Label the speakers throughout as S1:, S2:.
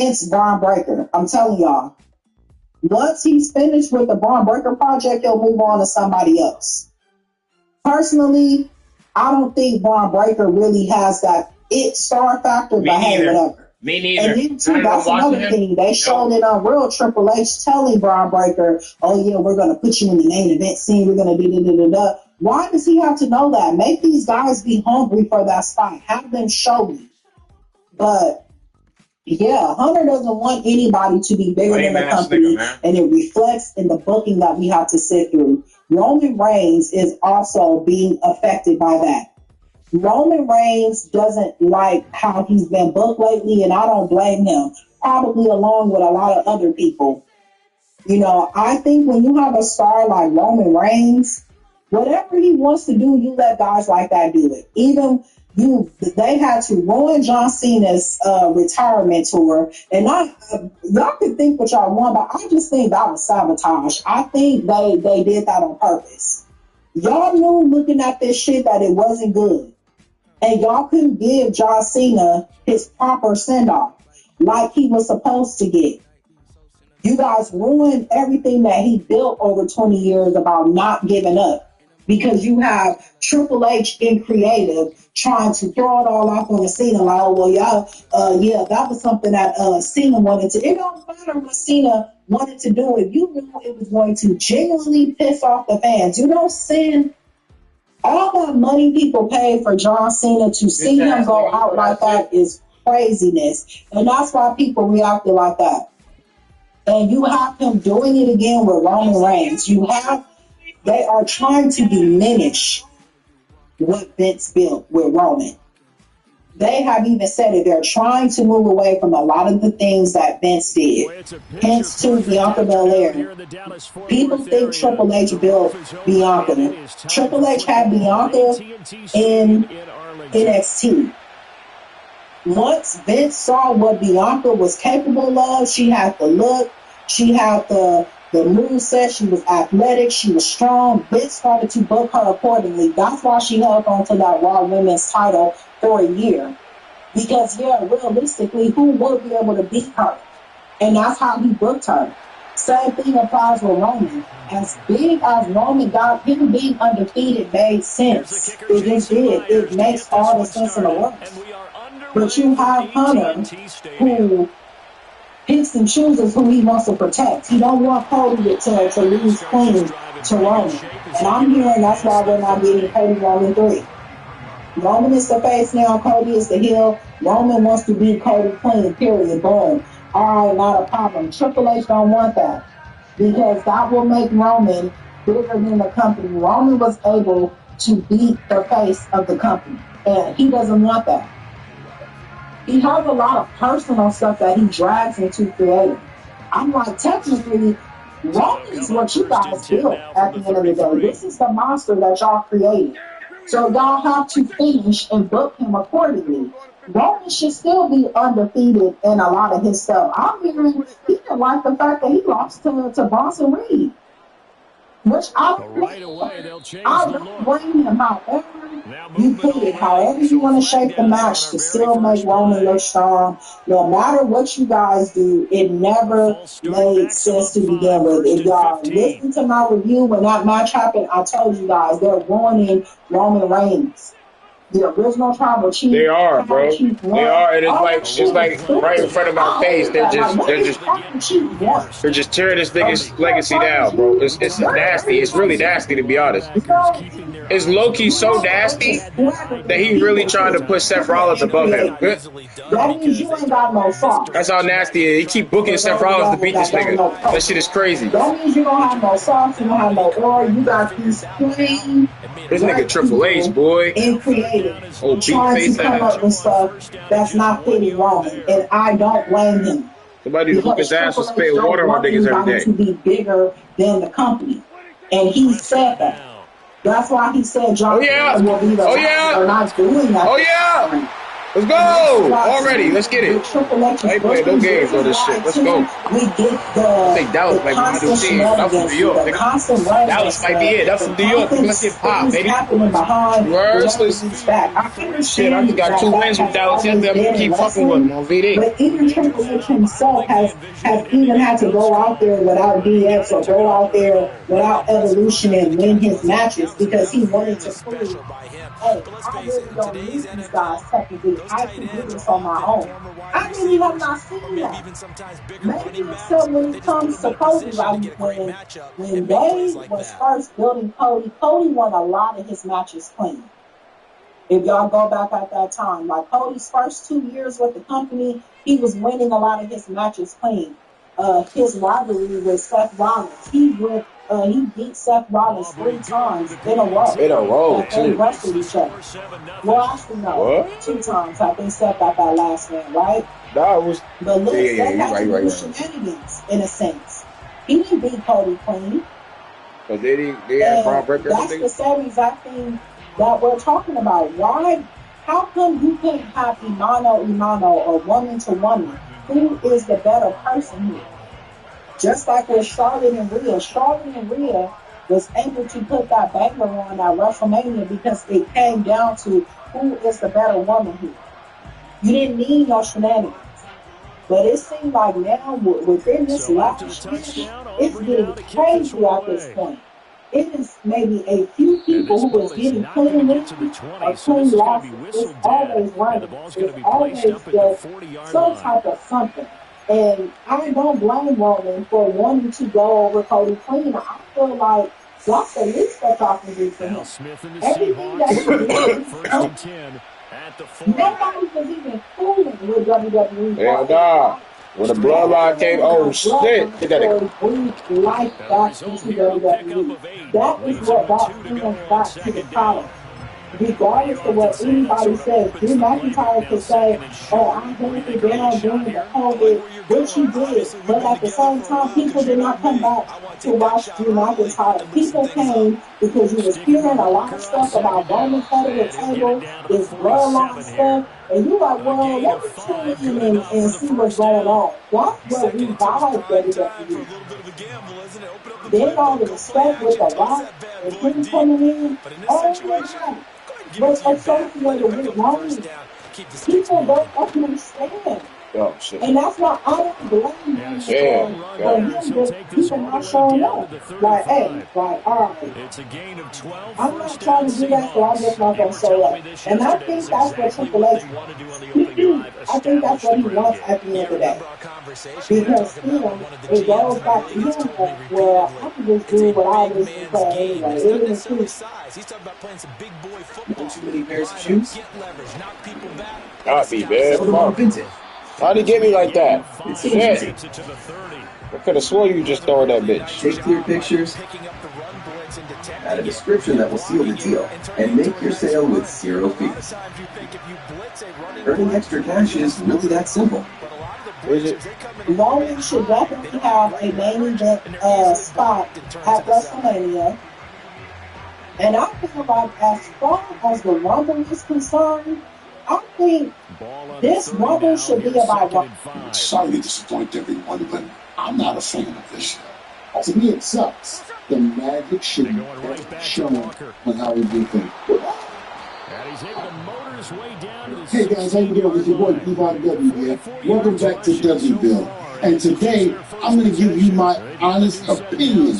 S1: It's Braun Breaker. I'm telling y'all. Once he's finished with the Braun Breaker project, he'll move on to somebody else. Personally, I don't think Braun Breaker really has that it star factor, but hey, whatever.
S2: Me neither.
S1: And then too, that's another thing. They showed it on Real Triple H telling Braun Breaker, oh yeah, we're going to put you in the main event scene. We're going to do. Why does he have to know that? Make these guys be hungry for that spot. Have them show me. But yeah, Hunter doesn't want anybody to be bigger than the company, and it reflects in the booking that we have to sit through. Roman Reigns is also being affected by that. Roman Reigns doesn't like how he's been booked lately, and I don't blame him, probably along with a lot of other people. You know, I think when you have a star like Roman Reigns, whatever he wants to do, you let guys like that do it. Even they had to ruin John Cena's retirement tour, and y'all can think what y'all want, but I just think that was sabotage. I think they did that on purpose. Y'all knew looking at this shit that it wasn't good, and y'all couldn't give John Cena his proper send-off like he was supposed to get. You guys ruined everything that he built over 20 years about not giving up. Because you have Triple H in creative trying to throw it all off on the Cena, like, oh, well, y'all, yeah, that was something that Cena wanted to. It don't matter what Cena wanted to do if you knew it was going to genuinely piss off the fans. You don't send all that money people pay for John Cena to see him go out like that is craziness. And that's why people reacted like that. And you have him doing it again with Roman Reigns. They are trying to diminish what Vince built with Roman. They have even said it. They're trying to move away from a lot of the things that Vince did. Hence to Bianca Belair. People think Triple H built Bianca. Triple H had Bianca in NXT. Once Vince saw what Bianca was capable of, she had the look, she had the moveset, she was athletic, she was strong. Vince started to book her accordingly. That's why she held on to that Raw Women's title for a year. Because, yeah, realistically, who would be able to beat her? And that's how he booked her. Same thing applies with Roman. As big as Roman got, him being undefeated made sense. It just did. It makes all the sense in the world. But you have Hunter, who picks and chooses who he wants to protect. He don't want Cody to lose clean to Roman. And I'm hearing that's why we're not getting Cody Roman 3. Roman is the face now, Cody is the heel. Roman wants to beat Cody clean, period, boom. All right, not a problem. Triple H don't want that because that will make Roman bigger than the company. Roman was able to beat the face of the company, and he doesn't want that. He has a lot of personal stuff that he drags into creative. I'm like, technically, Roman is what you guys built at the end of the day. This is the monster that y'all created. So y'all have to finish and book him accordingly. Roman should still be undefeated in a lot of his stuff. I'm hearing he didn't like the fact that he lost to Bronson Reed. Which I don't blame him. However, you put it however you want to shape the match to still make Roman look strong. No matter what you guys do, it never made sense to begin with. If y'all listen to my review when that match happened, I told you guys they're ruining Roman Reigns. The original tribal chief.
S2: They are, bro. They are, and it's like right in front of our face. They're just tearing this nigga's legacy down, bro. It's nasty. It's really nasty, to be honest. It's low key so nasty that he really trying to put Seth Rollins above him.
S1: That means you ain't got no sauce.
S2: That's how nasty it is. He keep booking Seth Rollins to beat this nigga. That shit is crazy.
S1: That means you don't have no sauce. You don't have no aura. You got these plain.
S2: This nigga Triple H, boy.
S1: And creative. Trying to come up with stuff that's not fitting Roman. And I don't blame him.
S2: Somebody who his ass will spit water on niggas every day.
S1: To be bigger than the company. And he said that. That's why he said John will be the
S2: They're
S1: not doing that.
S2: Oh, yeah. Let's go! Already, let's get it.
S1: Triple H's
S2: I ain't playing no games on this shit. Let's go.
S1: We get
S2: I think Dallas
S1: the
S2: might be my new
S1: constant
S2: team. I'm from New
S1: shenanigans,
S2: York,
S1: the
S2: nigga.
S1: constant randomness,
S2: Dallas might be it. I'm from New York, nigga. Let's get popped, baby.
S1: happening behind
S2: Words,
S1: the back. I
S2: shit, I
S1: understand
S2: just got 2 wins with
S1: has
S2: Dallas
S1: always
S2: yesterday. I'm gonna
S1: been in
S2: keep fucking with
S1: wrestling,
S2: them on VD.
S1: but even Triple H himself has even had to go out there without DX or go out there without Evolution and win his matches because he wanted to prove, hey, I really don't need these guys technically. I can do this on my own. I really have not seen that. Maybe except when it comes to Cody, like when they was first building Cody, Cody won a lot of his matches clean. If y'all go back at that time, like Cody's first 2 years with the company, he was winning a lot of his matches clean. His rivalry with Seth Rollins, he beat Seth Rollins 3 times in a row. That they wrestled each other. Well, actually, no, 2 times. I think Seth got that last one, right?
S2: That was.
S1: But look, Seth had to do shenanigans in a sense. He didn't beat Cody clean.
S2: But they had Braun Breaker.
S1: That's the same exact thing that we're talking about. Why? How come you can't have Imano or woman to woman? Who is the better person here? Just like with Charlotte and Rhea was able to put that banger on at WrestleMania because it came down to who is the better woman here. You didn't need no shenanigans. But it seems like now within this last year, it's getting crazy at this point. It is maybe a few people who is getting clean wins or clean losses. It's always random. It's always just some type of something. And I don't blame Roman for wanting to go over Cody clean. I feel like that's the least that y'all can do for him. Everything that he did, nobody was even fooling with WWE.
S2: Hell nah. When the bloodline came, oh shit.
S1: Breathe life back into WWE. That is what brought fans back to the product. Regardless of what anybody says, Drew McIntyre could say, oh, I'm going it down during the COVID, which he did. But at the same time, people did not come back to watch Drew McIntyre. People came because you was hearing a lot of stuff about Roman's head of the table, this bloodline stuff, and you like, well, let me tune in and see what's going on. That's what revived WWE. Then all the stuff with the Rock and him coming in, all that was associated with Roman. People don't understand.
S2: Oh, shit.
S1: And that's why I don't blame him for him just people not showing up. Like, hey, like, all right. I'm not trying to do that, so I'm just not going to show up. And I think that's what Triple H I think that's what he wants at the end of the day. Because, it goes back to him, well, I can just do what I was to play anyway. It is too.
S3: Too many pairs of shoes?
S2: Copy, man. How'd he get me like that? Shit. I could have sworn you just throwing that bitch.
S3: Take clear pictures, add a description that will seal the deal, and make your sale with 0 fees. Earning extra cash is really that simple.
S2: Is it?
S1: Roman should definitely have a main event spot at WrestleMania. And I feel like as far as the Rumble is concerned, I think this Rumble should be about Rumble.
S4: I'm sorry to disappoint everyone, but I'm not a fan of this show. To me, it sucks. The magic should be shown on how we do things. Hey guys, how you doing? It's your boy D5W here. Welcome back to WBill. And today, I'm going to give you my honest opinion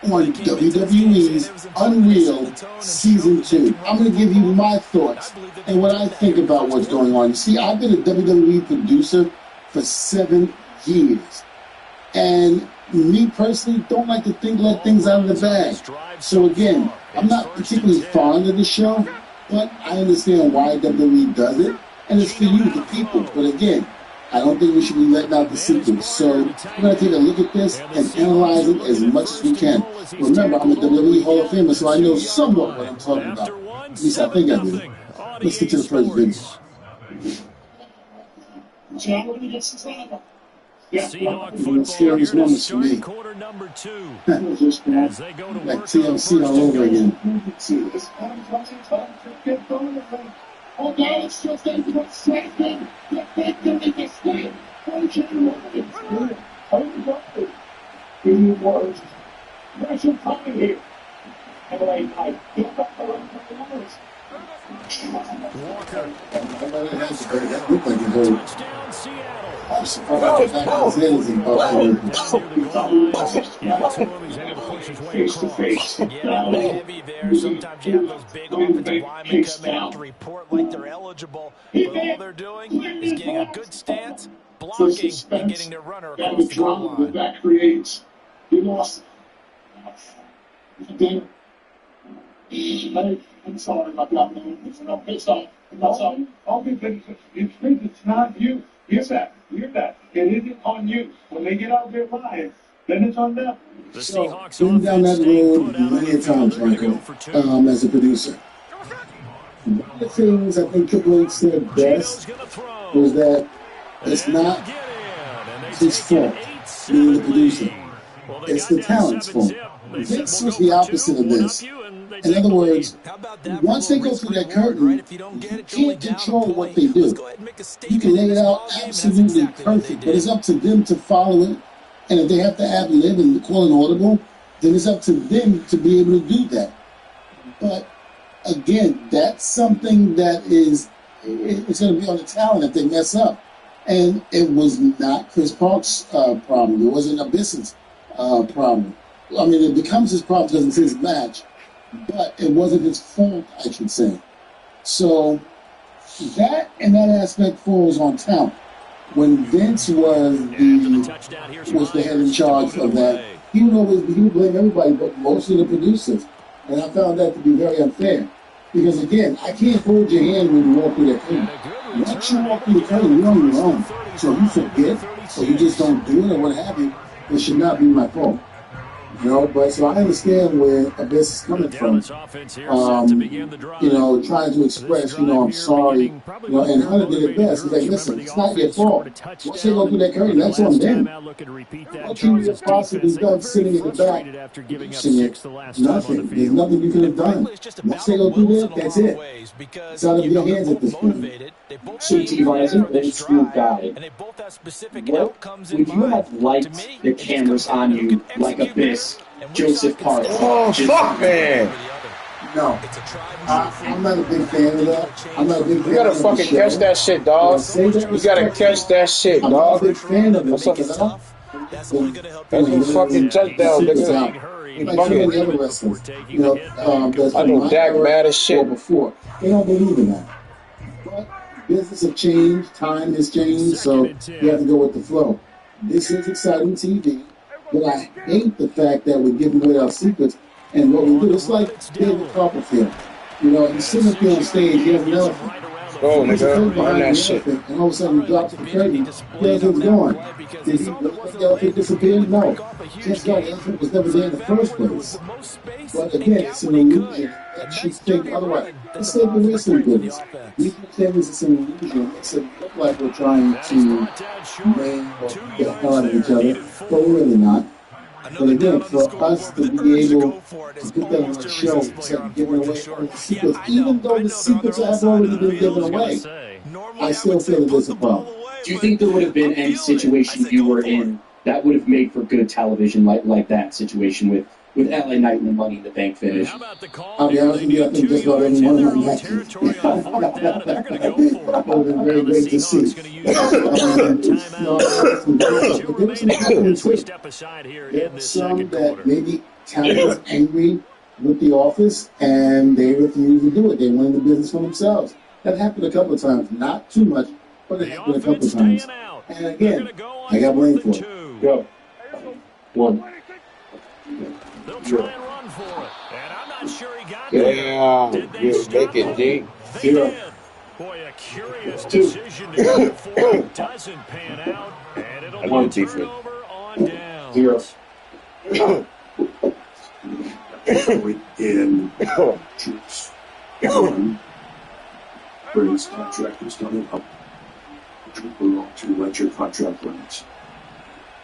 S4: on WWE's Unreal Season 2. I'm going to give you my thoughts and what I think about what's going on. You see, I've been a WWE producer for 7 years. And me personally don't like to let things out of the bag. So again, I'm not particularly fond of the show, but I understand why WWE does it. And it's for you, the people. But again, I don't think we should be letting out the secrets. So we're going to take a look at this and analyze it as much as we can. Remember, I'm a WWE Hall of Famer, so I know somewhat what I'm talking about. At least I think I do. Let's get to the first video. One of the scariest moments for me. Like TLC all over again. Although it's just a distraction, the victory is still fortunate. He was rushing coming here. And I get up the run for the numbers.
S5: Walker.
S4: That looked like a whole.
S5: Touchdown, Seattle.
S4: I'm surprised that his head is in
S5: Face to face. Yeah, a little heavy there. Sometimes you have those big offensive linemen come in to report like they're eligible, but all they're doing is getting a good stance, blocking, and getting their runner across the goal line.
S4: That creates. He lost. I'm sorry about that, man. It's no pissed off. All good things. It's not you. Hear that. It isn't on you. When they get out their line, then it's on them.
S5: The Seahawks
S4: been down that road many a time, Franco, as a producer. One of the things I think Triple H said best was that it's not his fault being the producer. It's the talent's fault. Vince was the opposite of this. In other words, once they go through that curtain, you can't control what they do. You can lay it out absolutely perfect, but it's up to them to follow it. And if they have to ad-lib and call an audible, then it's up to them to be able to do that. But again, that's something that it's going to be on the talent if they mess up. And it was not Chris Park's problem. It wasn't Abyss's problem. I mean, it becomes his problem because it's his match, but it wasn't his fault, I should say. So that and that aspect falls on talent. When Vince was the head in charge of that, he would blame everybody, but mostly the producers. And I found that to be very unfair. Because again, I can't hold your hand when you walk through that curtain. Once you walk through the curtain, you're on your own. So if you forget, or you just don't do it, or what have you, it should not be my fault. You know, but so I understand where Abyss is coming from. Trying to express, I'm sorry. And Hunter did it best. He's like, listen, it's not your fault. Once they go through that curtain, that's on them. What can you have possibly done sitting in the back? Nothing. There's nothing you could have done. Once they go through there, that's it. It's out of your hands at this point.
S6: So, T-Von, as an old school guy, would you have liked the cameras on you like Abyss, Joseph Park?
S2: Oh, fuck, man.
S4: No. I'm not a big fan of that. I'm not a big fan of
S2: You gotta fucking catch that shit, dog. You gotta catch that shit, dog.
S4: I'm not a big fan of it. That's
S2: a fucking touchdown, nigga.
S4: Like so many other wrestlers.
S2: I know Dak mad as shit.
S4: Before. They don't believe in that. But business has changed, time has changed, so you have to go with the flow. This is exciting TV, but I hate the fact that we're giving away our secrets and what we do. It's like David Copperfield. He's sitting up here on stage, he has an elephant.
S2: Oh, nigga, burn that shit.
S4: And all of a sudden he drops the curtain. Where's it going? Did the elephant disappear? No. Just like the elephant was never there in the first place. But again, it's an illusion that you think otherwise. It's like the wrestling business. We pretend it's an illusion. It makes it look like we're trying to blame or get the hell out of each other, but we're really not. But again, for us to be able to put that on the show instead of giving away all the secrets, even though the secrets have already been given away, I still feel that there's a problem.
S6: Do you think there would have been any situation you were in that would have made for good television like that situation with LA Knight and the Money in the Bank finish?
S4: I'll be honest with you, I think just about every one of my matches. That would have been very great to see. There were some that maybe talent was angry with The Office and they refused to do it. They went into business for themselves. That happened a couple of times. Not too much, but it happened a couple of times. And again, I got blamed for it.
S6: Go. One.
S5: They'll try and run for it. And I'm not sure he got
S2: Yeah, you make it, D.
S5: Zero. Boy, a curious decision to go for it. Doesn't pan out. And it'll be turnover on downs.
S6: Zero.
S7: In troops. One, British contractors coming up. We're going to let your contract runs.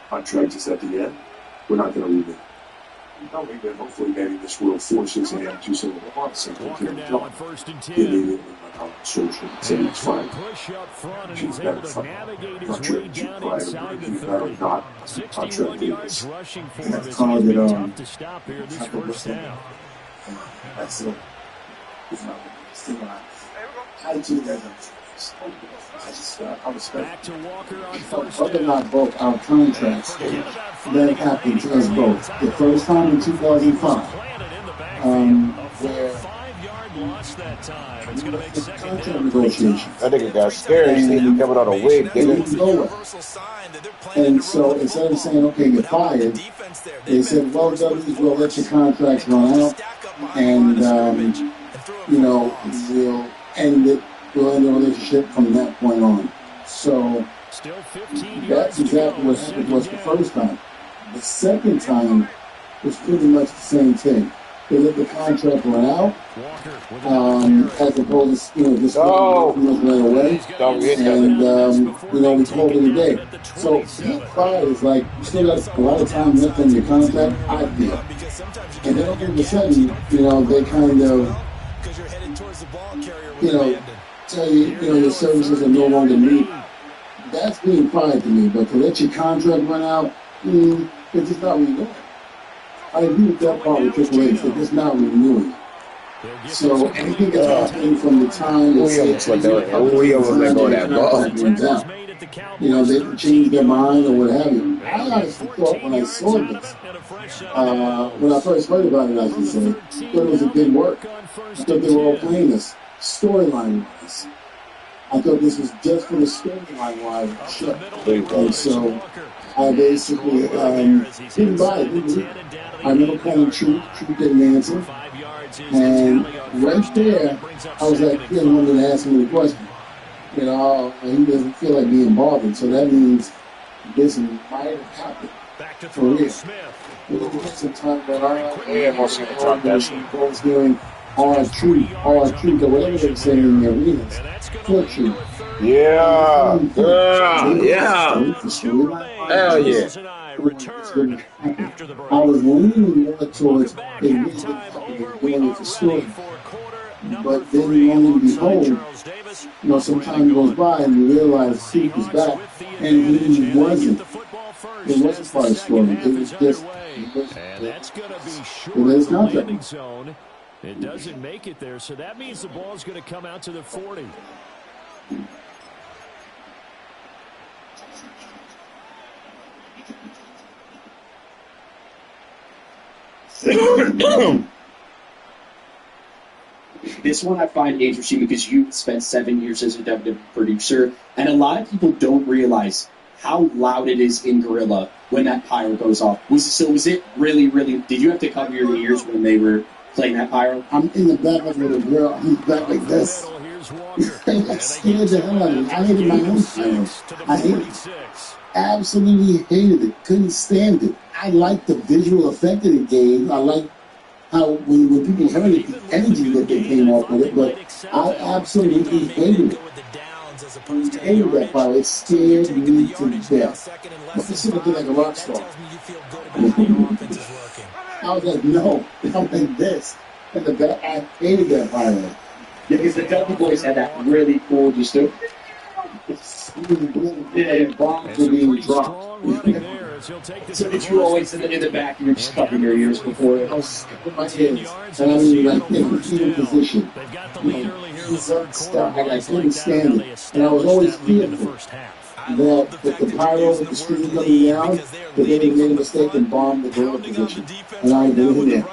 S7: Contract is at the end. We're not going to leave it. Hopefully maybe this will force his hand to some of the hard stuff.
S5: Walker now on 1st and 10.
S7: Immediately on social. So he's fine.
S5: Push up front, and he's able to navigate his way down inside the 30. 61 yards rushing for him. It's going to be tough to stop here this first down.
S4: That's it. I do that.
S5: Back to Walker on 1st
S4: Whether or
S5: down.
S4: not both our contracts that happened to us both. The first time in 2005, where
S5: 5-yard loss that time. It's going to make second
S4: contract
S5: down.
S4: negotiation.
S2: That nigga got scared. He coming on a wig, nigga.
S4: And so instead of saying, okay, you're fired, they said, well, W's, we'll let your contracts run out, and, we'll end it. We'll end the relationship from that point on. So that's exactly what happened to us the first time. The second time was pretty much the same thing. They let the contract run out, as opposed to, just ran away, and, we called it a day. So being fired is like, you still got a lot of time left on your contract, I feel. And then all of a sudden, they kind of, tell you, your services are no longer needed. That's being fired to me, but to let your contract run out, it's just not renewing. I agree with that part with Triple H, they're just not renewing. So anything that's happening from the time they say they change their mind or what have you. I honestly thought when I saw this, when I first heard about it, I should say, thought it was a big work. I thought they were all playing this storyline-wise. I thought this was just for the storyline-wise show. And so I basically didn't buy it. I remember calling True didn't answer. And right there, I was like, he doesn't want me to ask him any questions. He doesn't feel like being bothered. So that means this might have happened for real. We'll get some time going on. Hearing R-Truth, or whatever they're saying in the arenas. For Truth.
S2: Yeah. Hell yeah.
S4: I was leaning more towards they really doing it for story. But then, lo and behold, some time goes by and you realize Steve was back, and he wasn't. It wasn't part of the story. It was just.
S5: And that's going to be short of the landing zone. It doesn't make it there, so that means the ball is going to come out to the 40.
S6: This one I find interesting because you spent 7 years as a WWE producer, and a lot of people don't realize how loud it is in Gorilla when that pyro goes off. Was it really, really, did you have to cover your ears when they were playing that pyro?
S4: I'm in the back of the girl, he's back like this. I scared the hell out of me. I hated my own pyro. I hated it. Absolutely hated it. Couldn't stand it. I liked the visual effect of the game. I liked how when people heard it, the energy that they came off with it, but I absolutely hated it. I hated that pyro. It scared me to death. But this is looking like a rock star. I was like, no, I'm like this. And the back, I hated that pyro.
S6: Yeah, because the Delta Boys had that really cool, just to...
S4: Yeah, bombs were being dropped.
S6: So did you always in the back, you were just covering your ears before it?
S4: I was with my ears, and I mean, like, in a fetal position. I couldn't stand it. And I was always fearful that if the pyro with the screen coming down, that they would made a mistake and bomb the gorilla position. And I didn't there.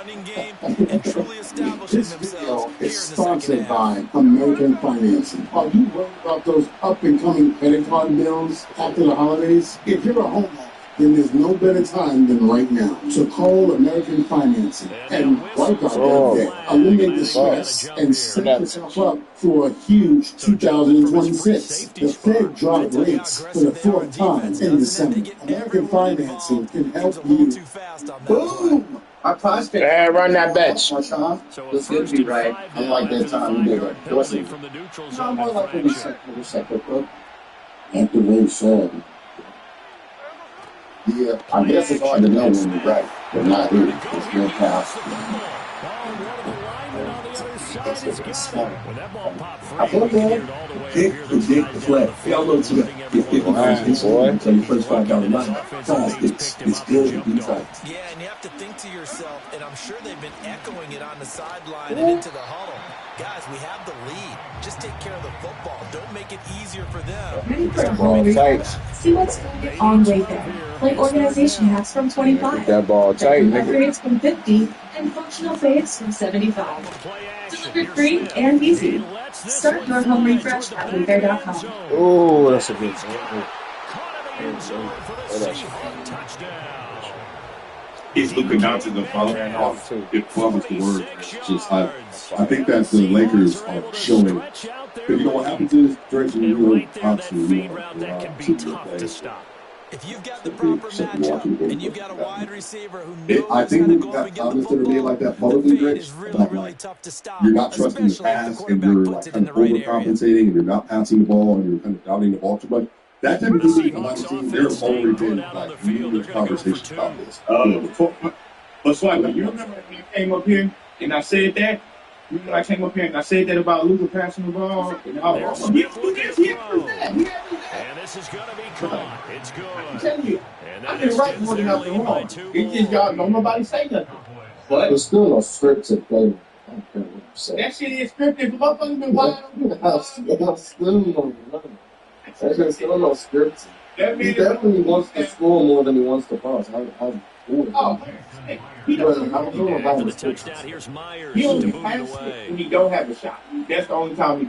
S4: This video is sponsored by American Financing. Are you worried about those up-and-coming credit card bills after the holidays? If you're a homeowner, then there's no better time than right now. So call American Financing and wipe out that debt, eliminate the stress, and set yourself up for a huge 2026. The Fed dropped rates for the 4th time in December. American Financing can help you. Boom! Our prospect.
S2: Hey, run that bench.
S4: This could be right. I like that time. You know, no, more like what we said, bro. After they said. Yeah, I guess it's hard to know when you're right, but not here. It's your pass.
S7: I can't predict the play. Y'all know too. If you first get until you first find out about it's good to be tight.
S5: Yeah, and you have to think to yourself, and I'm sure they've been echoing it on the sideline and into the huddle. Guys, we have the lead. Just take care of the football. Don't make it easier for them.
S8: Ready for a ball tight. See what's going on right there. Like organization hacks from 25.
S2: That ball tight, nigga.
S8: Upgrades from 50 and functional fades from 75. Delivered free and easy. Start your home refresh at wayfair.com.
S2: Oh, that's a good one.
S7: Is Luka Doncic the follow?
S4: If club is the word, just I think that the Lakers are showing. Because you know what happens is Drake's really obviously
S5: If you've got the proper matchup and you've got a wide receiver who knows
S4: I think
S5: how to
S4: when
S5: go
S4: you
S5: up
S4: got
S5: and get the
S4: comments that are made like that
S5: football,
S4: publicly,
S5: the fade
S4: Drake,
S5: is really tough to stop.
S4: you're not trusting the pass and you're like kind of overcompensating and you're not passing the ball and you're kind of doubting the ball too much. That typically means a lot of teams, there's already been like numerous conversations about this.
S9: But Swiper, you remember when you came up here and I said that? You know, I came up here and I said that about Luka passing the ball. And I was like,
S5: And this is going to be caught. It's good.
S9: I'm telling you, I've been right more than I've been wrong. It's just y'all don't nobody say nothing. But
S4: There's still no script to play. I don't care what you say.
S9: that shit is scripted. The motherfuckers been wide open.
S4: There's still no script. He definitely wants to score more than he wants to pass.
S9: Oh, he don't
S5: For the touchdown, here's Myers.
S9: He only
S5: to move it
S9: passes
S5: away.
S9: when he don't have a shot. That's the only time he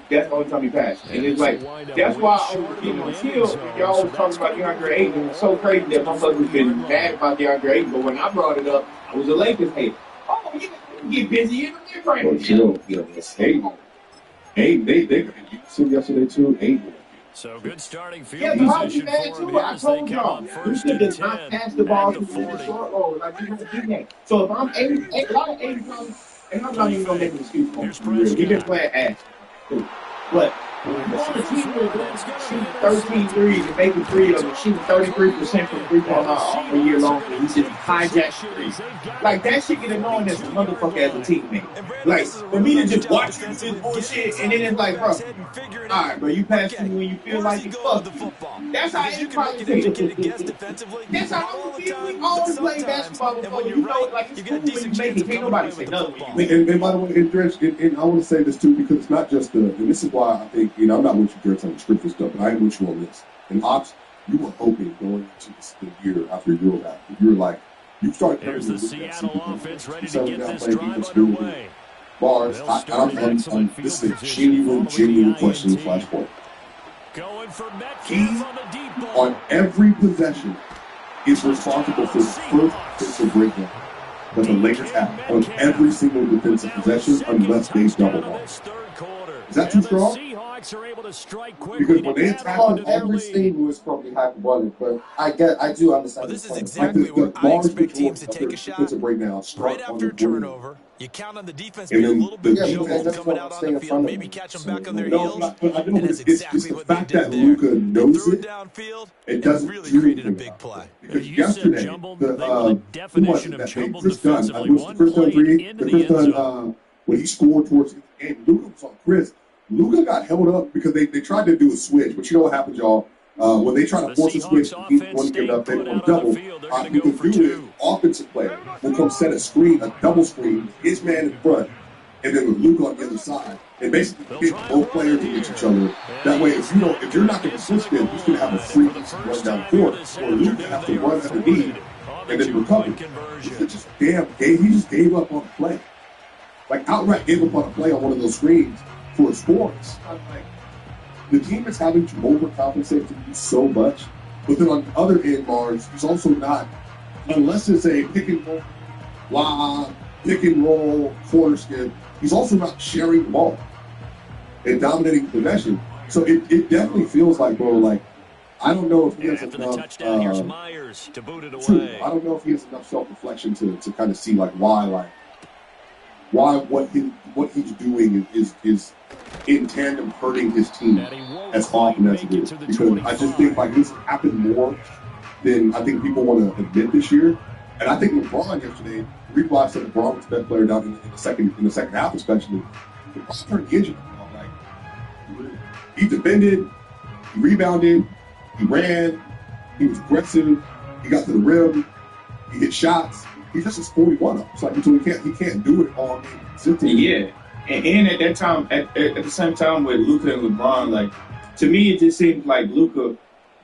S9: passes. And it's like that's why I was getting on Hill. Y'all always talking about DeAndre Ayton. It's so crazy that motherfuckers been mad about DeAndre Ayton. But when I brought it up, I was a Lakers hater. Oh, you get busy in the different.
S4: They see yesterday too. 8.
S5: So good starting field
S9: Yeah, but I'll be
S5: position
S9: mad
S5: for him
S9: too. I
S5: here as they
S9: told
S5: come
S9: y'all,
S5: up
S9: you
S5: first
S9: should
S5: and
S9: just not
S5: 10
S9: pass the ball
S5: at
S9: to
S5: the
S9: the
S5: 40.
S9: short roll like you have to do that. So if I'm 80, a lot of 80 pounds, and I'm not even gonna make an excuse for him. We've been playing ass. Cool. But when you're on a team where they're shooting 13 threes and making 3 of them, shooting 33% from 3-point line all year long, and you just hijack threes. Like, that shit get annoying as a motherfucker as a teammate. Like, for me to just watch you do this bullshit, and then it's like, bro, alright, bro, you pass me when you feel like it, fuck you. That's how it probably feels. That's how I would feel. We always play basketball before. You know, like, it's cool when you make it. Can't nobody say nothing.
S4: And by the way, and I want to say this too, because it's not just and this is why I think, I'm not with you, Dredge, on the scripted stuff, but I am with you on this. And Ops, you were hoping going into the year after Euro back, you were like, you started.
S5: There's the Seattle offense ready to get this drive underway.
S4: Bars, this is a genuine question / point.
S5: Going for Metcalf on the deep ball.
S4: On every possession, is responsible for the first defensive breakdown that the Lakers have on every single defensive possession unless they double ball. Is that too strong? Because when they attack on every single is probably hyperbolic, but I do understand.
S5: Well, this is exactly where I expect teams to take a shot. Right after a turnover, you count on the defense being a little bit coming out on the field, maybe catch them back on their heels. And that's exactly what they did there. They threw it downfield and really created a big play.
S4: Because yesterday, the definition of jumbled defensively, one play into the end zone. When he scored towards the end, Luka was on Chris. Luka got held up because they tried to do a switch, but you know what happens, y'all? When they try to force a switch, he want to give up, they want to double. You can do it. Offensive player will come set a screen, a double screen, his man in front, and then with Luka on the other side, and basically get both players against each other. That way, if you're not going to switch them, he's going to have a free run down the court, or Luka have to run underneath and then recover. He just gave up on the play. Like outright gave up on a play on one of those screens for sports. The team is having to overcompensate to do so much, but then on the other end, Mars, he's also not, unless it's a pick and roll, corner skip, he's also not sharing the ball and dominating possession. So it definitely feels like, bro, like, I don't know if he has enough.
S5: Touchdown, here's Myers to boot it away.
S4: I don't know if he has enough self-reflection to kind of see why what he's doing is in tandem hurting his team as often as it is. Because I just think it's happened more than I think people want to admit this year. And I think LeBron yesterday, the reason why I said LeBron was the best player down in the second half, especially, LeBron turned the engine on. Like, he defended, he rebounded, he ran, he was aggressive, he got to the rim, he hit shots. He's just a 41 up. It's like he can't do it all game.
S9: Yeah. And at that time, at the same time with Luka and LeBron, like, to me, it just seems like Luka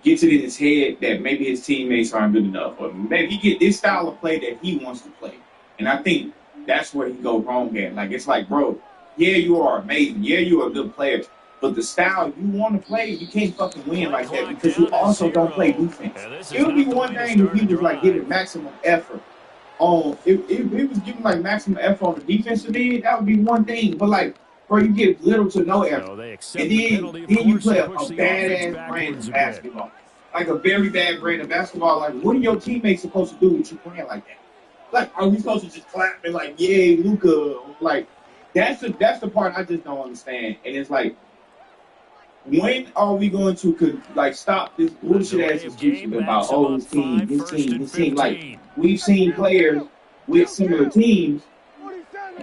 S9: gets it in his head that maybe his teammates aren't good enough, or maybe he get this style of play that he wants to play. And I think that's where he goes wrong at. Like, it's like, bro, yeah, you are amazing. Yeah, you are a good player. But the style you want to play, you can't fucking win like that because you also don't play defense. It would be one thing if he was, like, giving maximum effort on – if he was giving, like, maximum effort on the defensive end, that would be one thing. But, like, bro, you get little to no effort. And then you play a badass brand of basketball. Like a very bad brand of basketball. Like, what are your teammates supposed to do with you playing like that? Like, are we supposed to just clap and like, yay, Luka? Like, that's the part I just don't understand. And it's like, when are we going to like stop this bullshit ass excuses about this team? Like, we've seen players with similar teams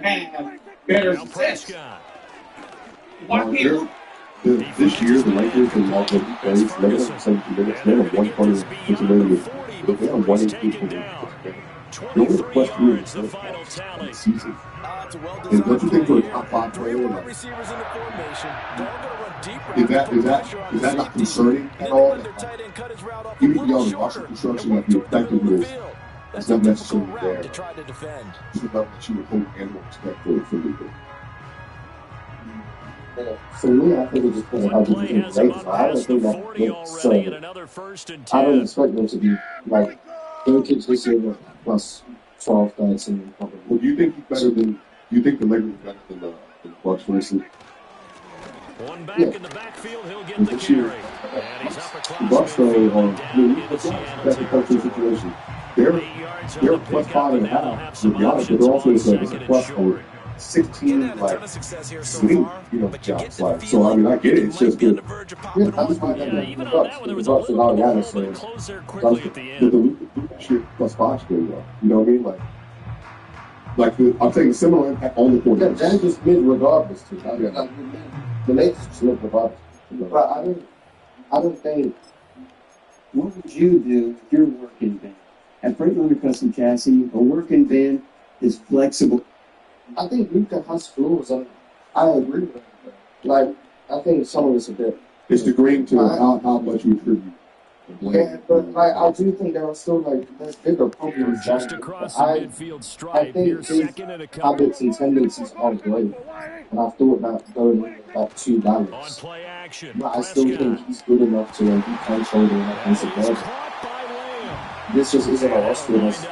S9: have better success. Why can't
S4: this year, the Lakers and all the plays, they're going to 17 minutes. They're on 120 with they're on 118. The only question is the season. And don't you think for a top 5 player, like, is that not concerning at all? Even beyond the roster construction, like the effectiveness is not necessarily there. It's about what you would hope and would expect for Luka.
S10: For me, I think it just depends on how good you think the I don't think that so. I don't expect them to be like 30 this year plus 12 guys in the company.
S4: Well, do you think he's better than? Do you think the Lakers are better than the Bucks, for instance?
S5: One back in the backfield, he'll get the carry. And he's upper class.
S4: The Bucks, though, that's a cultural situation. They're plus 5.5. To be honest, but they're also it's a plus for 16 like swing, jobs. Like, so I mean, I get it. It's just good. Yeah, I just find that the Bucks and all the others say, the shit plus 5 still, though. You know what I mean? Like I'm saying, similar impact on the court.
S10: Yeah, that just mid regardless. Too. The Lakers just mid regardless. But I don't think. What would you do if you're working Ben? At Franklin or Custom Chassis, a working Ben is flexible. I think Luka has flaws. I agree with that. Like, I think some of it's a bit.
S4: It's agreeing to how much you attribute.
S10: Yeah, but like, I do think there are still there's bigger problems.
S5: Just across the midfield stripe.
S10: I think his habits and tendencies are great, and I thought that going in about 2 balance.
S5: On play action.
S10: But I still think he's good enough to be controlled and as a player. This just isn't a roster that's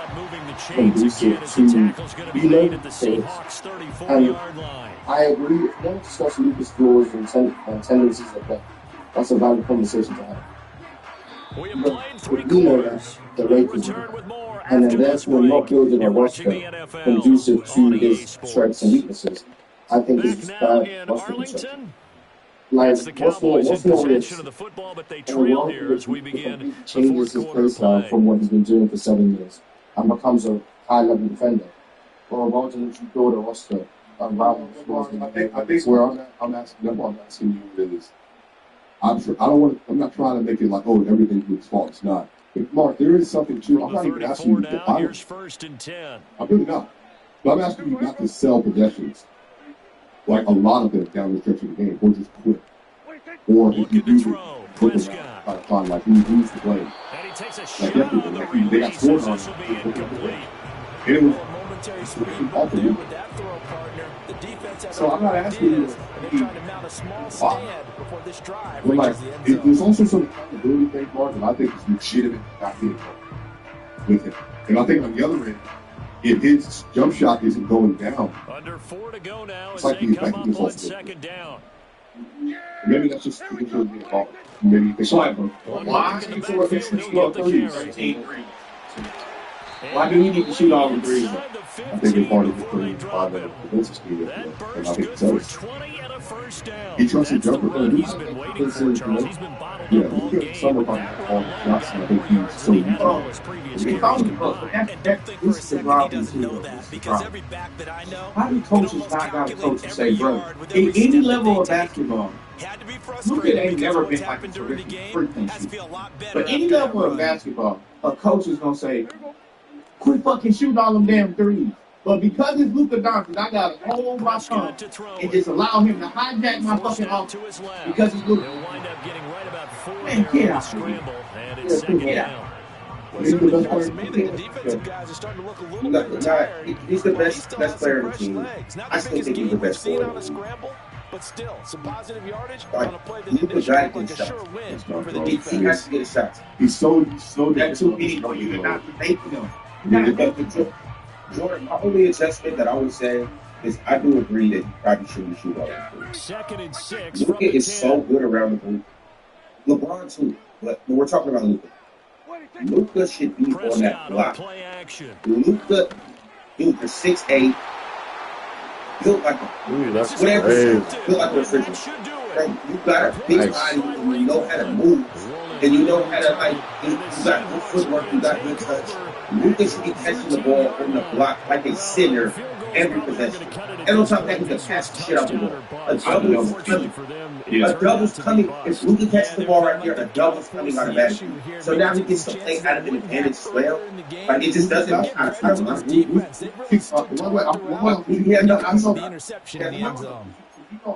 S10: conducive to be late to. And I agree. If you want to discuss Luka's flaws and tendencies like that, that's a valid conversation to have. But we know that the Lakers are, and then therefore not building a roster conducive to his strengths and weaknesses. I think it's bad roster construction. Like, what's more risk? Changes his play style from what he's been doing for 7 years and becomes a high-level defender. Or why don't you build a roster around him?
S4: I think where I'm asking you is, I'm not trying to make it like, oh, everything's Luke's fault. It's not. But Mark, there is something too. I'm not even asking you to buy it. I'm really not. But I'm asking you not to sell possessions. Like a lot of them down the stretch of the game, or just quit. Or if you do look around, try to find like who's to blame. Like definitely, they got scores on them. And it was awful. So I'm not asking you to be but like, there's also some accountability thing, Mark, and I think it's legitimate not hitting with him. And I think on the other end, if his jump shot isn't going down,
S5: under 4 to go now,
S4: it's like the effectiveness also. Maybe that's just because of the ball. Maybe you think
S9: why? Why do he need to shoot all the threes?
S10: I think it's part of his putting on the defensive speed. And I think it's us. He trusts his jumper. He's been waiting for Charles. He's been bottled up all game. Some of all the shots. I think he's so
S9: this is the problem too. How do coaches not got a coach to say, bro, in any level of basketball, Luka ain't never been like a terrific freaking shooter. But any level of basketball, a coach is gonna say, quit fucking shooting all them damn threes. But because it's Luka Doncic, I gotta hold my tongue and just allow him to hijack my fucking offense because he's Luka. Man, get out of here. Get out.
S7: He's the best player on the team. I still think he's the best player.
S5: But still, some positive yardage
S7: on a play that can sure win for the defense. He has to get a shot.
S10: He's so
S7: that's too easy for you to not make him. Jordan, my only adjustment that I would say is I do agree that he probably shouldn't shoot all that.
S5: 2nd and 6.
S7: Luka is so good around the hoop. LeBron too, but we're talking about Luka. Luka should be on that block. Luka, dude, for 6'8", built like a whatever, built like a refrigerator. You got a big body, and you know how to move, and you know how to like. You got good footwork, you got good touch. Luka should be catching the ball on the block like a center every possession. And on top of that, he can pass the shit out the ball. A double is coming. A double's coming. If Luka catches the ball right here, a double's coming out of that. So now he gets to play out of an advantage as well. Like it just doesn't. I'm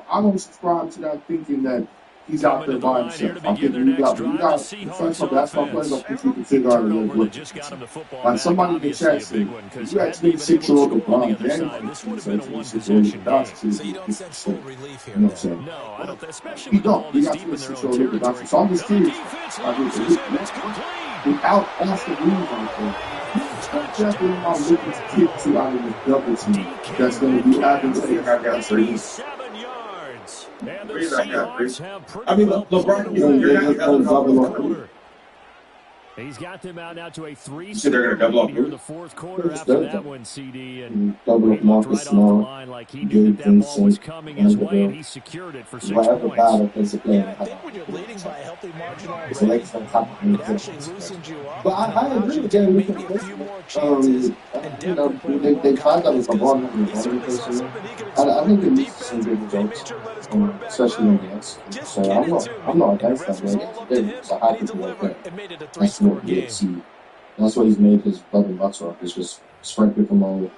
S10: I don't subscribe to that thinking that he's out there by himself. I think you got some basketball players. I think you can figure out a little bit. Like somebody in the chat said, you ask me 6-year-old LeBron James, so you don't sense full relief here. You know what I'm saying? No, I don't. Especially you don't. You got to be 6-year-old Luka Doncic. So I'm just curious. Without Austin Reeves on the court, exactly what I'm looking to get to out of this double team that's going to be advantageous.
S7: I got 3. I mean, LeBron, you're not double up.
S5: He's got them out now to a 3
S7: so they're going to double up
S5: here in the 4th quarter after that one, CD, and
S10: double up Marcus Smart,
S5: like he knew that ball was coming his way, and he secured it for 6 points.
S10: I think
S5: when you're leading by a healthy margin already,
S10: it
S5: actually loosens you up.
S10: But I agree with Jeremy.
S5: Maybe a few more chances.
S10: You know, they find out with LeBron having a running person. I think it leads to some good results, especially against. So I'm not against that. It's a high people That's what he did see. That's what he's made his bread and butter of. It's just straight pick and roll.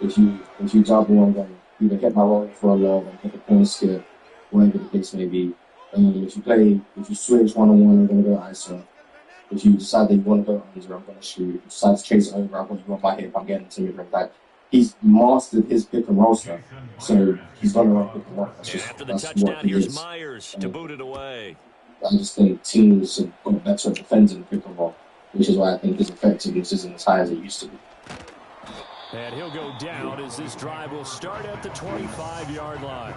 S10: If you double, I'm going to either hit my roll for a low and hit the corner skip, whatever the case may be. And if you switch 1-on-1, I'm going to go ISO. If you decide that you want to go under, I'm going to shoot. If you decide to chase it over, I'm going to run by hip. I'm getting to mid-range. Like, he's mastered his pick and roll stuff. So he's going to run pick and roll. That's what he is.
S5: Myers to boot it away.
S10: I just think teams have got better at defending pick and roll, which is why I think his effectiveness isn't as high as it used to be.
S5: And he'll go down as this drive will start at the 25-yard line.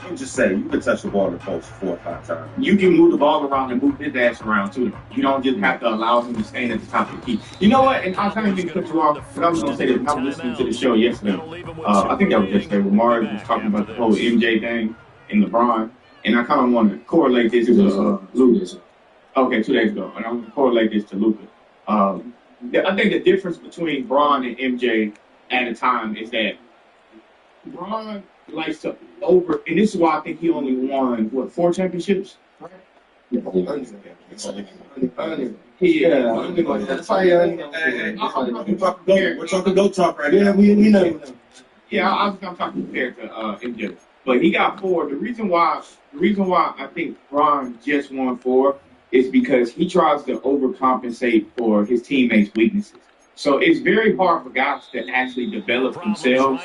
S7: I'm just saying, you can touch the ball in the post 4 or 5 times.
S9: You can move the ball around and move his ass around too. You don't just have to allow him to stand at the top of the key. You know what? And I'm kind of going to cut you off, but I was going to say this. I was listening to the show yesterday. I think that was yesterday where Mars was talking about the whole MJ thing and LeBron. And I kind of want to correlate this to Luka. Okay, 2 days ago. And I'm going to correlate this to Luka. I think the difference between Bron and MJ at a time is that Bron likes to and this is why I think he only won, 4 championships?
S10: Yeah.
S7: We're talking go talk right now.
S10: We know.
S9: Yeah, I'm talking compared to MJ. But he got 4. The reason why I think Bron just won 4 is because he tries to overcompensate for his teammates' weaknesses. So it's very hard for guys to actually develop themselves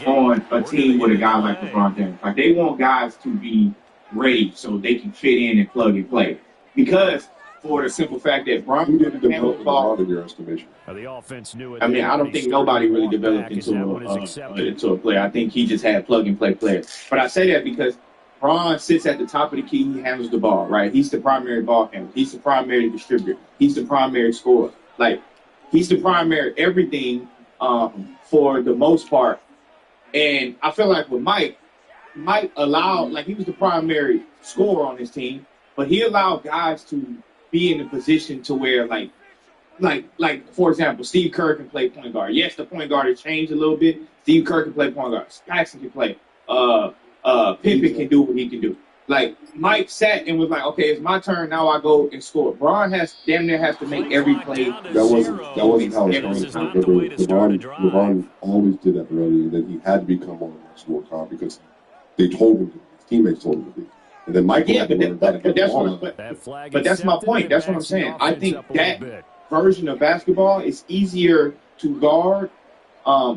S9: on a team with a guy like LeBron James. Like, they want guys to be ready so they can fit in and plug and play. Because for the simple fact that Bron
S10: didn't develop
S9: handled the ball.
S10: in your estimation.
S5: The offense knew it.
S9: I mean, I don't think nobody really developed into a player. I think he just had plug-and-play players. But I say that because Bron sits at the top of the key. He handles the ball, right? He's the primary ball handler. He's the primary distributor. He's the primary scorer. Like, he's the primary everything for the most part. And I feel like with Mike allowed, like, he was the primary scorer on his team, but he allowed guys to be in a position to where, like for example, Steve Kerr can play point guard. Yes, the point guard has changed a little bit. Steve Kerr can play point guard. Paxson can play. Pippen can do what he can do. Like, Mike sat and was like, okay, it's my turn. Now I go and score. Bron damn near has to make every play.
S10: That wasn't how it started. LeBron always did that early, and then he had to become more of a scorecard because they told him to. His teammates told him to be. And then Mike
S9: but that's my point. That's what I'm saying. I think that version of basketball is easier to guard.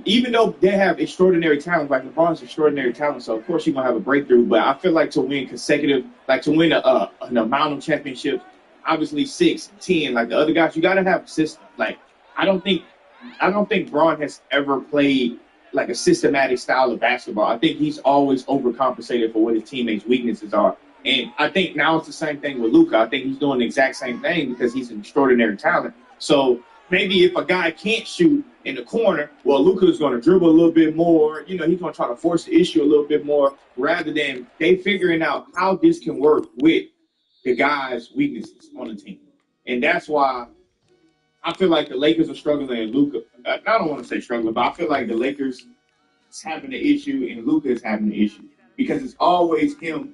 S9: Even though they have extraordinary talent, like LeBron's extraordinary talent, so of course you're gonna have a breakthrough. But I feel like to win consecutive, like to win an amount of championships, obviously 6, 10, like the other guys, you gotta have a system. Like I don't think Bron has ever played like a systematic style of basketball. I think he's always overcompensated for what his teammates' weaknesses are. And I think now it's the same thing with Luka. I think he's doing the exact same thing because he's an extraordinary talent. So maybe if a guy can't shoot in the corner, well, Luka's going to dribble a little bit more. You know, he's going to try to force the issue a little bit more rather than they figuring out how this can work with the guy's weaknesses on the team. And that's why I feel like the Lakers are struggling and Luka. I don't want to say struggling, but I feel like the Lakers is having the issue and Luka is having the issue because it's always him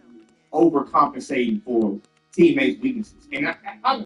S9: overcompensating for teammates' weaknesses. And